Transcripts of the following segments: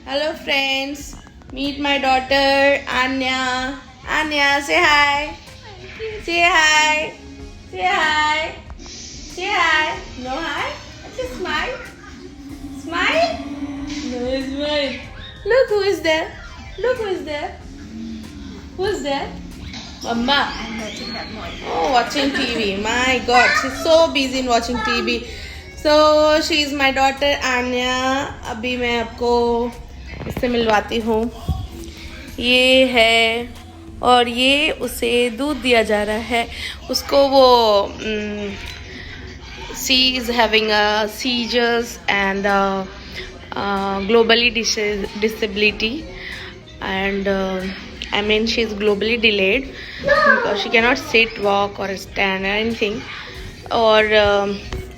Hello friends, meet my daughter Anya. Anya, say hi. Say hi. Say hi. Say hi. No hi? Just smile. Smile. No smile. Look who is there. Look who is there. Who's there? Mama. I'm watching that one. Oh, watching TV. My God, she's so busy in watching TV. So she is my daughter Anya. अभी मैं आपको इससे मिलवाती हूँ. ये है और ये उसे दूध दिया जा रहा है. उसको वो she is having a seizures and globally disability and I mean she is globally delayed because she cannot sit, walk or stand or anything. और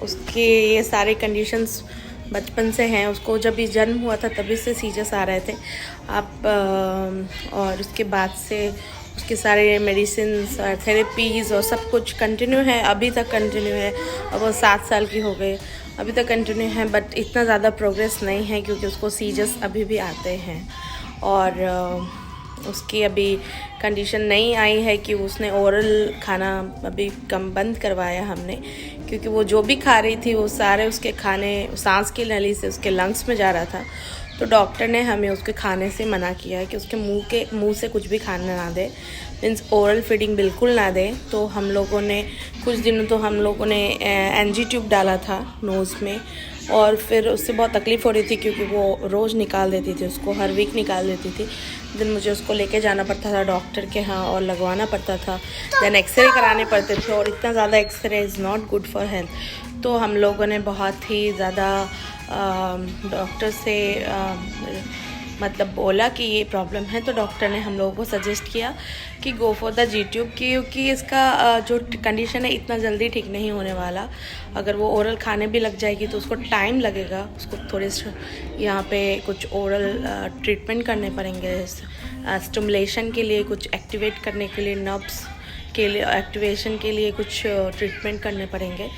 उसके ये सारे कंडीशंस बचपन से हैं. उसको जब भी जन्म हुआ था तभी से सीजर्स आ रहे थे. और उसके बाद से उसके सारे मेडिसिन्स और थेरेपीज़ और सब कुछ कंटिन्यू है. अभी तक कंटिन्यू है. अब वो 7 साल की हो गई, अभी तक कंटिन्यू है. बट इतना ज़्यादा प्रोग्रेस नहीं है क्योंकि उसको सीजर्स अभी भी आते हैं. और उसकी अभी कंडीशन नहीं आई है कि उसने ओरल खाना अभी कम बंद करवाया हमने, क्योंकि वो जो भी खा रही थी वो सारे उसके खाने सांस की नली से उसके लंग्स में जा रहा था. तो डॉक्टर ने हमें उसके खाने से मना किया है कि उसके मुंह से कुछ भी खाना ना दे, मीन्स ओरल फीडिंग बिल्कुल ना दे. तो हम लोगों ने कुछ दिनों तो हम लोगों ने एनजी ट्यूब डाला था नोज़ में, और फिर उससे बहुत तकलीफ़ हो रही थी क्योंकि वो रोज़ निकाल देती थी उसको, हर वीक निकाल देती थी. दिन मुझे उसको लेके जाना पड़ता था डॉक्टर के यहाँ और लगवाना पड़ता था. देन एक्सरे कराने पड़ते थे और इतना ज़्यादा x-ray is not good for health. तो हम लोगों ने बहुत ही ज़्यादा डॉक्टर से मतलब बोला कि ये प्रॉब्लम है. तो डॉक्टर ने हम लोगों को सजेस्ट किया कि go for the G tube, क्योंकि इसका जो कंडीशन है इतना जल्दी ठीक नहीं होने वाला. अगर वो ओरल खाने भी लग जाएगी तो उसको टाइम लगेगा. उसको थोड़े यहाँ पे कुछ ओरल ट्रीटमेंट करने पड़ेंगे, स्टिमुलेशन के लिए, कुछ एक्टिवेट करने के लिए, नर्व्स के लिए एक्टिवेशन के लिए कुछ ट्रीटमेंट करने पड़ेंगे.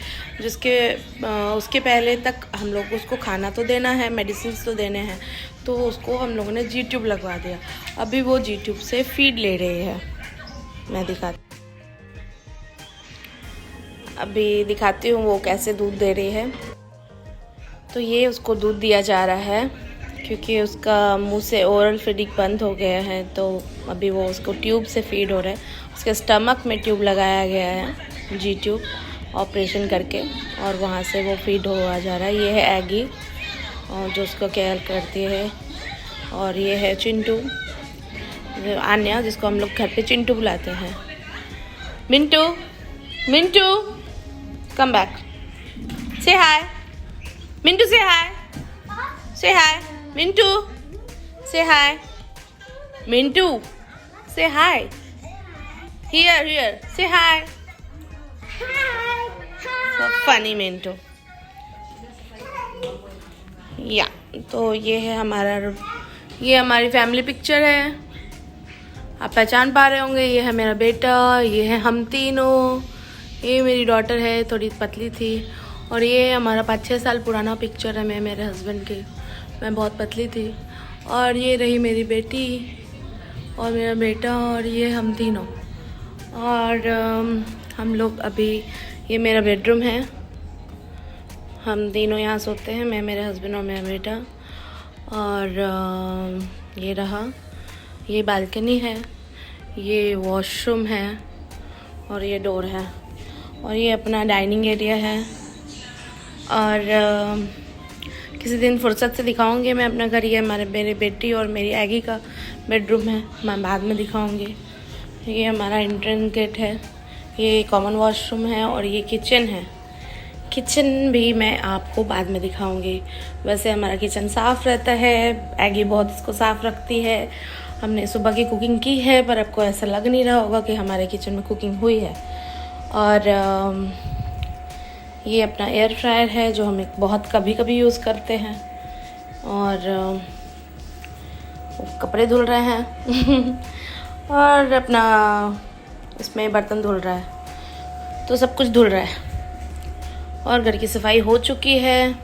उसके पहले तक हम लोग को उसको खाना तो देना है, मेडिसिन तो देने हैं. तो उसको हम लोगों ने जी ट्यूब लगवा दिया. अभी वो जी ट्यूब से फीड ले रही है. मैं दिखाती हूँ वो कैसे दूध दे रही है. तो ये उसको दूध दिया जा रहा है क्योंकि उसका मुंह से ओरल फीडिंग बंद हो गया है. तो अभी वो उसको ट्यूब से फीड हो रहा है. उसके स्टमक में ट्यूब लगाया गया है, जी ट्यूब ऑपरेशन करके, और वहाँ से वो फीड हुआ जा रहा है. ये है एगी और जो उसको केयर करती है. और ये है चिंटू, आन्या, जिसको हम लोग घर पे चिंटू बुलाते हैं. मिंटू, मिंटू कम बैक, से हाय. मिंटू से हाय, से हाय. मिंटू से हाय. मिंटू से हाय. Here, say hi. So funny Mintu. या तो ये है हमारी फैमिली पिक्चर है. आप पहचान पा रहे होंगे. ये है मेरा बेटा, ये है हम तीनों, ये मेरी डॉटर है, थोड़ी पतली थी. और ये हमारा 5-6 साल पुराना पिक्चर है मैं मेरे हस्बैंड की. मैं बहुत पतली थी. और ये रही मेरी बेटी और मेरा बेटा, और ये हम तीनों. और हम लोग अभी, ये मेरा बेडरूम है, हम तीनों यहाँ सोते हैं, मैं, मेरे हस्बैंड और मेरा बेटा. और ये रहा, ये बालकनी है, ये वॉशरूम है, और ये डोर है, और ये अपना डाइनिंग एरिया है. और किसी दिन फुर्सत से दिखाऊंगी मैं अपना घर. ये मेरी बेटी और मेरी एगी का बेडरूम है, मैं बाद में दिखाऊंगी. ये हमारा एंट्रेंस गेट है, ये कॉमन वॉशरूम है, और ये किचन है. किचन भी मैं आपको बाद में दिखाऊंगी. वैसे हमारा किचन साफ़ रहता है, एगी बहुत इसको साफ़ रखती है. हमने सुबह की कुकिंग की है, पर आपको ऐसा लग नहीं रहा होगा कि हमारे किचन में कुकिंग हुई है. और ये अपना एयर फ्रायर है जो हम बहुत कभी यूज़ करते हैं. और कपड़े धुल रहे हैं और अपना इसमें बर्तन धुल रहा है. तो सब कुछ धुल रहा है. और घर की सफाई हो चुकी है.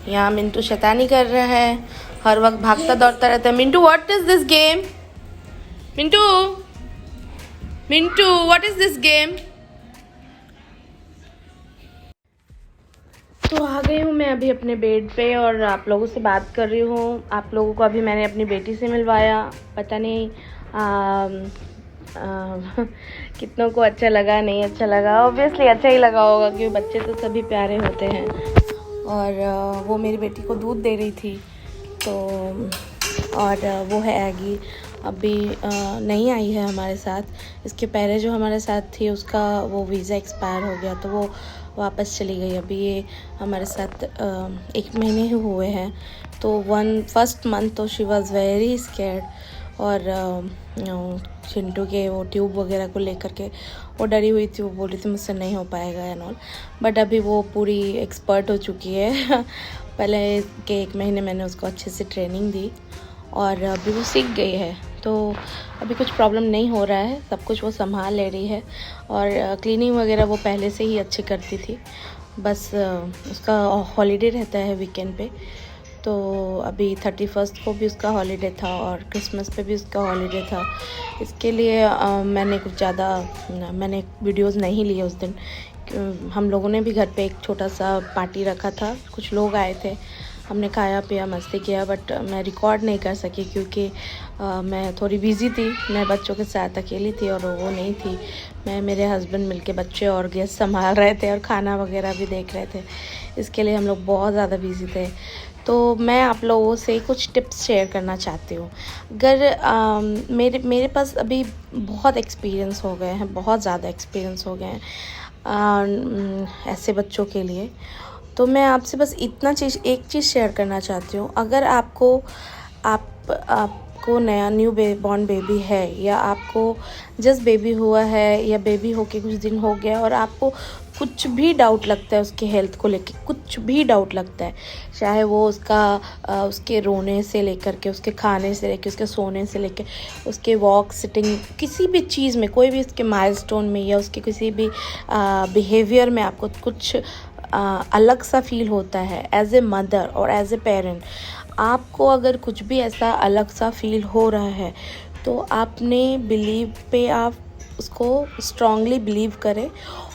यहाँ मिंटू शैतानी कर रहा है, हर वक्त भागता दौड़ता रहता है। Mintu what is this game? Mintu Mintu what is this game? तो आ गई हूँ मैं अभी अपने बेड पे और आप लोगों से बात कर रही हूँ। आप लोगों को अभी मैंने अपनी बेटी से मिलवाया। पता नहीं कितनों को अच्छा लगा नहीं अच्छा लगा। ऑब्वियसली अच्छा ही लगा होगा क्योंकि बच्चे तो सभी प्यारे होते हैं। और वो मेरी बेटी को दूध दे रही थी तो और वो है एगी, अभी नहीं आई है हमारे साथ। इसके पहले जो हमारे साथ थी उसका वो वीज़ा एक्सपायर हो गया तो वो वापस चली गई। अभी ये हमारे साथ 1 महीने ही हुए हैं। तो फर्स्ट मंथ तो शी वाज़ वेरी स्कैर्ड और चिंटू के वो ट्यूब वगैरह को लेकर के वो डरी हुई थी। वो बोल रही थी मुझसे नहीं हो पाएगा एंड ऑल, बट अभी वो पूरी एक्सपर्ट हो चुकी है। पहले के 1 महीने मैंने उसको अच्छे से ट्रेनिंग दी और अभी वो सीख गई है। तो अभी कुछ प्रॉब्लम नहीं हो रहा है, सब कुछ वो संभाल ले रही है। और क्लीनिंग वगैरह वो पहले से ही अच्छी करती थी। बस उसका हॉलीडे रहता है वीकेंड पे। तो अभी 31 को भी उसका हॉलीडे था और क्रिसमस पे भी उसका हॉलीडे था। इसके लिए मैंने कुछ ज़्यादा वीडियोस नहीं लिए उस दिन। हम लोगों ने भी घर पे एक छोटा सा पार्टी रखा था, कुछ लोग आए थे, हमने खाया पिया मस्ती किया, बट मैं रिकॉर्ड नहीं कर सकी क्योंकि मैं थोड़ी बिज़ी थी। मैं बच्चों के साथ अकेली थी और वो नहीं थी। मैं मेरे हस्बैंड मिलके बच्चे और गेस्ट संभाल रहे थे और खाना वगैरह भी देख रहे थे। इसके लिए हम लोग बहुत ज़्यादा बिज़ी थे। तो मैं आप लोगों से कुछ टिप्स शेयर करना चाहती हूँ। अगर मेरे पास अभी बहुत एक्सपीरियंस हो गए हैं, बहुत ज़्यादा एक्सपीरियंस हो गए हैं ऐसे बच्चों के लिए। तो मैं आपसे बस एक चीज़ शेयर करना चाहती हूँ। अगर आपको नया बॉर्न बेबी है या आपको जस्ट बेबी हुआ है या बेबी होके कुछ दिन हो गया और आपको कुछ भी डाउट लगता है उसके हेल्थ को लेके, कुछ भी डाउट लगता है, चाहे वो उसके रोने से लेकर के, उसके खाने से लेके, उसके सोने से लेके, उसके वॉक सिटिंग, किसी भी चीज़ में, कोई भी उसके माइलस्टोन में या उसके किसी भी बिहेवियर में आपको कुछ अलग सा फील होता है एज ए मदर और एज ए पेरेंट, आपको अगर कुछ भी ऐसा अलग सा फील हो रहा है तो आपने बिलीव पे आप उसको स्ट्रांगली बिलीव करें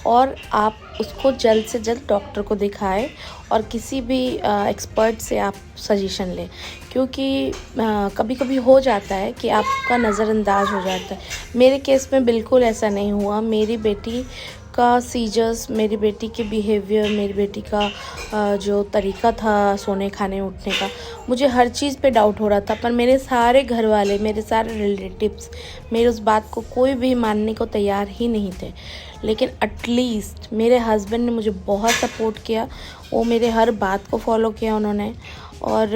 और आप उसको जल्द से जल्द डॉक्टर को दिखाएं और किसी भी एक्सपर्ट से आप सजेशन लें। क्योंकि कभी कभी हो जाता है कि आपका नज़रअंदाज हो जाता है। मेरे केस में बिल्कुल ऐसा नहीं हुआ। मेरी बेटी का सीजर्स, मेरी बेटी के बिहेवियर, मेरी बेटी का जो तरीका था सोने खाने उठने का, मुझे हर चीज़ पे डाउट हो रहा था। पर मेरे सारे घर वाले, मेरे सारे रिलेटिव्स मेरी उस बात को कोई भी मानने को तैयार ही नहीं थे। लेकिन एटलीस्ट मेरे हस्बैंड ने मुझे बहुत सपोर्ट किया। वो मेरे हर बात को फॉलो किया उन्होंने और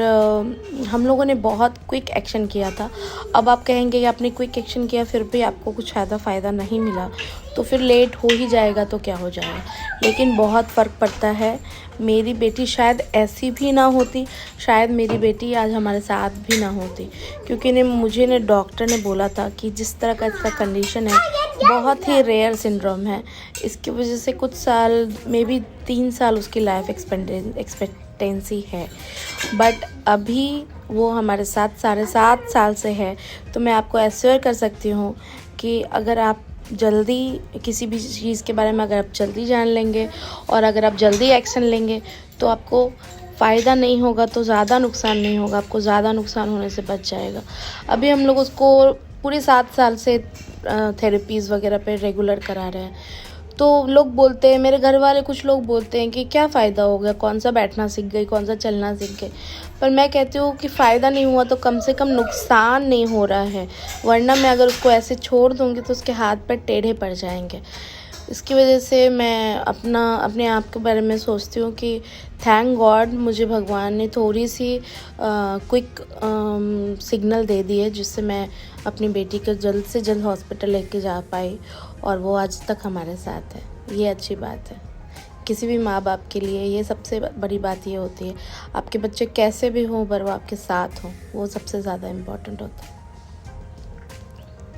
हम लोगों ने बहुत क्विक एक्शन किया था। अब आप कहेंगे कि आपने क्विक एक्शन किया फिर भी आपको कुछ फ़ायदा नहीं मिला, तो फिर लेट हो ही जाएगा तो क्या हो जाएगा। लेकिन बहुत फ़र्क पड़ता है। मेरी बेटी शायद ऐसी भी ना होती, शायद मेरी बेटी आज हमारे साथ भी ना होती, क्योंकि मुझे डॉक्टर ने बोला था कि जिस तरह का इसका कंडीशन है बहुत ही रेयर सिंड्रोम है। इसकी वजह से कुछ साल, मे बी 3 साल उसकी लाइफ एक्सपेक्टेंसी है। बट अभी वो हमारे साथ 7.5 साल से है। तो मैं आपको एश्योर कर सकती हूँ कि अगर आप जल्दी किसी भी चीज़ के बारे में अगर आप जल्दी जान लेंगे और अगर आप जल्दी एक्शन लेंगे तो आपको फ़ायदा नहीं होगा तो ज़्यादा नुकसान नहीं होगा, आपको ज़्यादा नुकसान होने से बच जाएगा। अभी हम लोग उसको पूरे 7 साल से थेरेपीज़ वगैरह पे रेगुलर करा रहे हैं। तो लोग बोलते हैं, मेरे घर वाले कुछ लोग बोलते हैं कि क्या फ़ायदा हो गया, कौन सा बैठना सीख गई, कौन सा चलना सीख गई। पर मैं कहती हूँ कि फ़ायदा नहीं हुआ तो कम से कम नुकसान नहीं हो रहा है, वरना मैं अगर उसको ऐसे छोड़ दूँगी तो उसके हाथ पैर टेढ़े पड़ जाएंगे। इसकी वजह से मैं अपने आप के बारे में सोचती हूँ कि थैंक गॉड मुझे भगवान ने थोड़ी सी क्विक सिग्नल दे दी है, जिससे मैं अपनी बेटी को जल्द से जल्द हॉस्पिटल लेके जा पाई और वो आज तक हमारे साथ है। ये अच्छी बात है। किसी भी माँ बाप के लिए ये सबसे बड़ी बात ये होती है, आपके बच्चे कैसे भी हों पर वो आपके साथ हों, वो सबसे ज़्यादा इम्पोर्टेंट होता है।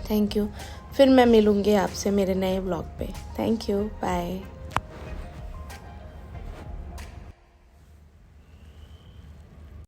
Thank you. फिर मैं मिलूँगी आपसे मेरे नए व्लॉग पे। Thank you, bye.